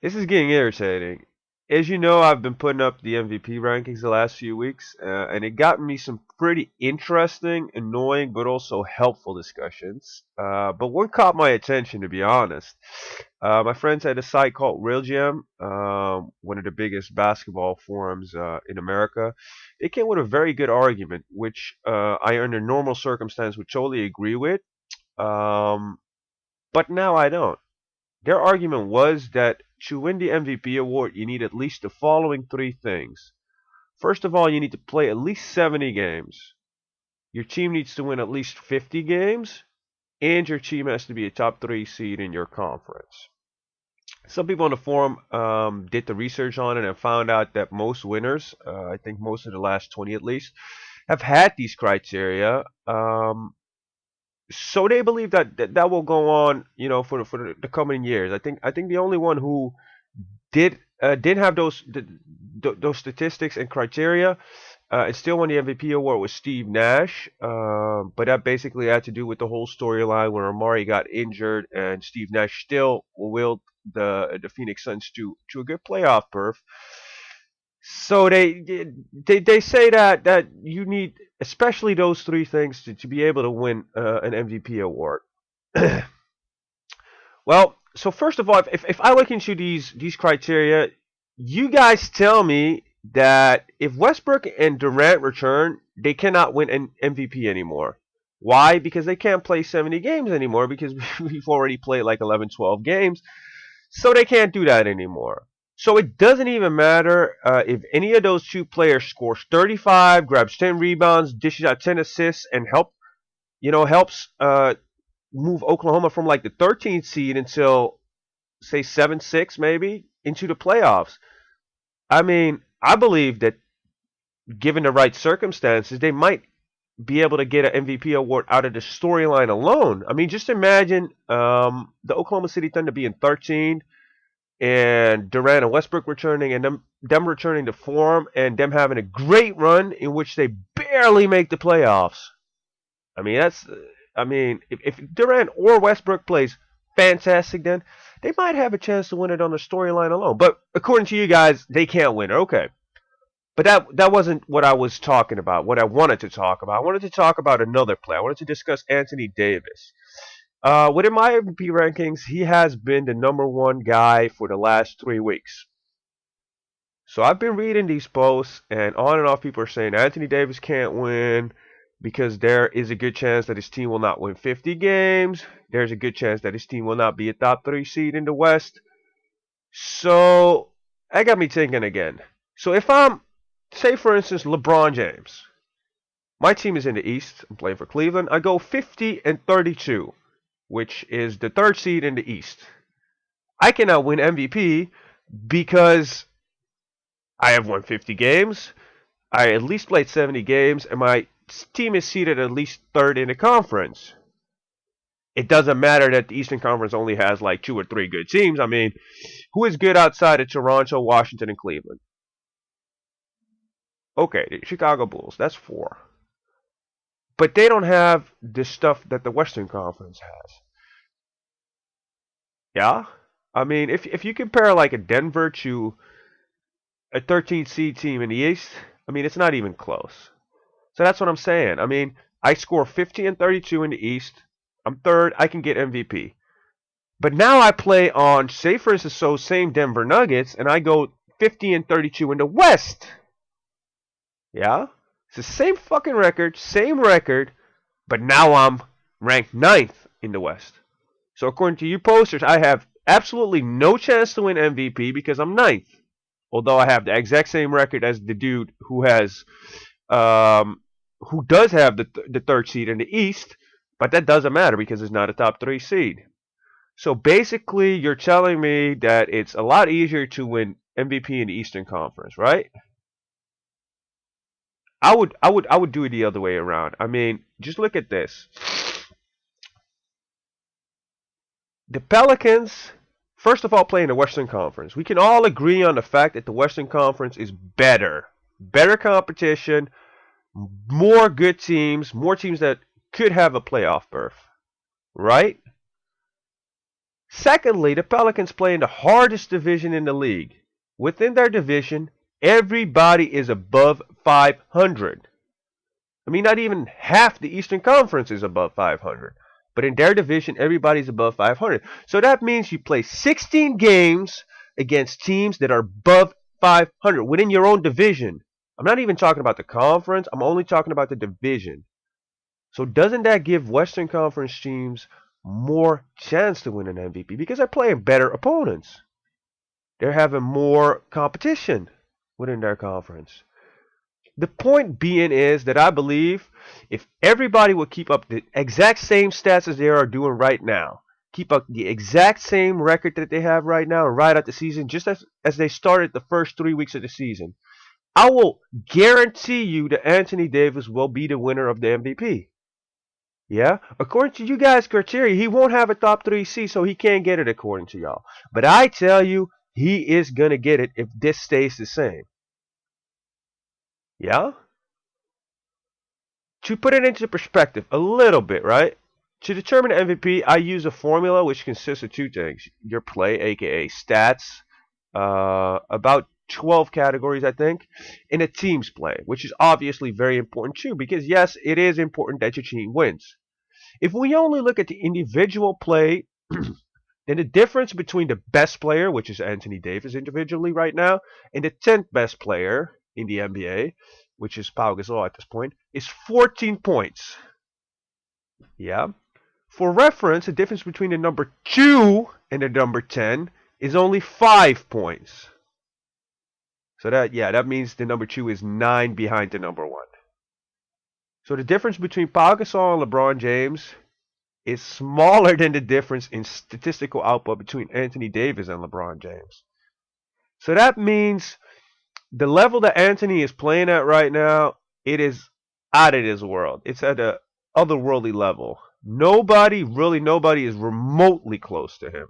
This is getting irritating. As you know, I've been putting up the MVP rankings the last few weeks, and it got me some pretty interesting, annoying, but also helpful discussions. But one caught my attention, to be honest. My friends had a site called RealGM, one of the biggest basketball forums in America. They came with a very good argument, which I, under normal circumstances, would totally agree with. Um, but now I don't. Their argument was that to win the MVP award, you need at least the following three things. First of all, you need to play at least 70 games. Your team needs to win at least 50 games, and your team has to be a top three seed in your conference. Some people on the forum did the research on it and found out that most winners, I think most of the last 20 at least, have had these criteria. So they believe that will go on, for the coming years. I think the only one who did have those statistics and criteria and still won the MVP award was Steve Nash. But that basically had to do with the whole storyline where Amari got injured and Steve Nash still willed the Phoenix Suns to a good playoff berth. So they say that you need especially those three things to be able to win an MVP award. Well, so first of all, if I look into these criteria, you guys tell me that if Westbrook and Durant return, they cannot win an MVP anymore. Why? Because they can't play 70 games anymore because we've already played like 11, 12 games. So they can't do that anymore. So it doesn't even matter if any of those two players scores 35, grabs 10 rebounds, dishes out 10 assists, and helps move Oklahoma from like the 13th seed until say 7-6 maybe into the playoffs. I mean, I believe that given the right circumstances, they might be able to get an MVP award out of the storyline alone. I mean, just imagine the Oklahoma City Thunder being 13 and Durant and Westbrook returning and them returning to form and them having a great run in which they barely make the playoffs. I mean, if Durant or Westbrook plays fantastic, then they might have a chance to win it on the storyline alone. But according to you guys, they can't win. Okay, but that wasn't what I was talking about. What I wanted to talk about, I wanted to talk about another player. I wanted to discuss Anthony Davis. Within my MVP rankings, he has been the number one guy for the last 3 weeks. So I've been reading these posts, and on and off, people are saying Anthony Davis can't win because there is a good chance that his team will not win 50 games. There's a good chance that his team will not be a top three seed in the West. So that got me thinking again. So if I'm, say for instance, LeBron James, my team is in the East. I'm playing for Cleveland. I go 50 and 32, which is the third seed in the East. I cannot win MVP because I have won 50 games. I at least played 70 games, and my team is seated at least third in the conference. It doesn't matter that the Eastern Conference only has like two or three good teams. I mean, who is good outside of Toronto, Washington, and Cleveland? Okay, the Chicago Bulls. That's four. But they don't have the stuff that the Western Conference has. Yeah? I mean, if you compare like a Denver to a 13th seed team in the East, I mean, it's not even close. So that's what I'm saying. I mean, I score 50 and 32 in the East. I'm third. I can get MVP. But now I play on, say for instance, so same Denver Nuggets, and I go 50 and 32 in the West. Yeah? It's the same fucking record, same record, but now I'm ranked ninth in the West. So according to you posters, I have absolutely no chance to win MVP because I'm ninth. Although I have the exact same record as the dude um, who does have the third seed in the East, but that doesn't matter because it's not a top three seed. So basically, you're telling me that it's a lot easier to win MVP in the Eastern Conference, right? I would do it the other way around. I mean, just look at this. The Pelicans, first of all, play in the Western Conference. We can all agree on the fact that the Western Conference is better competition, more good teams, more teams that could have a playoff berth, right? Secondly, the Pelicans play in the hardest division in the league. Within their division, everybody is above 500. I mean, not even half the Eastern Conference is above 500. But in their division, everybody's above 500. So that means you play 16 games against teams that are above 500 within your own division. I'm not even talking about the conference. I'm only talking about the division. So doesn't that give Western Conference teams more chance to win an MVP? Because they're playing better opponents. They're having more competition within their conference. The point being is that I believe if everybody would keep up the exact same stats as they are doing right now, keep up the exact same record that they have right now, and ride out the season just as they started the first 3 weeks of the season, I will guarantee you that Anthony Davis will be the winner of the MVP. Yeah, according to you guys' criteria, he won't have a top 3 seed, so he can't get it according to y'all. But I tell you, he is gonna get it if this stays the same. Yeah? To put it into perspective a little bit, right? To determine MVP, I use a formula which consists of two things: your play, aka stats, about 12 categories, I think, and a team's play, which is obviously very important too, because yes, it is important that your team wins. If we only look at the individual play, then the difference between the best player, which is Anthony Davis individually right now, and the 10th best player in the NBA, which is Pau Gasol at this point, is 14 points. Yeah. For reference, the difference between the number 2 and the number 10 is only 5 points. So that means the number 2 is 9 behind the number 1. So the difference between Pau Gasol and LeBron James is smaller than the difference in statistical output between Anthony Davis and LeBron James. So that means the level that Anthony is playing at right now, it is out of this world. It's at a otherworldly level. Nobody is remotely close to him.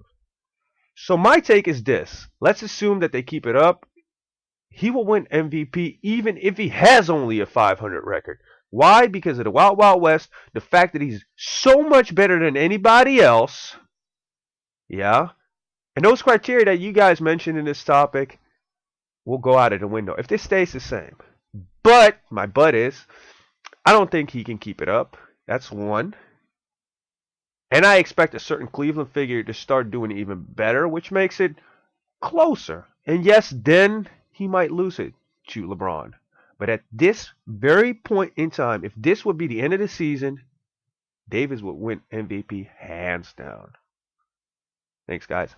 So my take is this. Let's assume that they keep it up. He will win MVP even if he has only a 500 record. Why? Because of the Wild Wild West, the fact that he's so much better than anybody else. Yeah. And those criteria that you guys mentioned in this topic will go out of the window if this stays the same. But my but is, I don't think he can keep it up. That's one. And I expect a certain Cleveland figure to start doing even better, which makes it closer. And yes, then he might lose it to LeBron. But at this very point in time, if this would be the end of the season, Davis would win MVP hands down. Thanks, guys.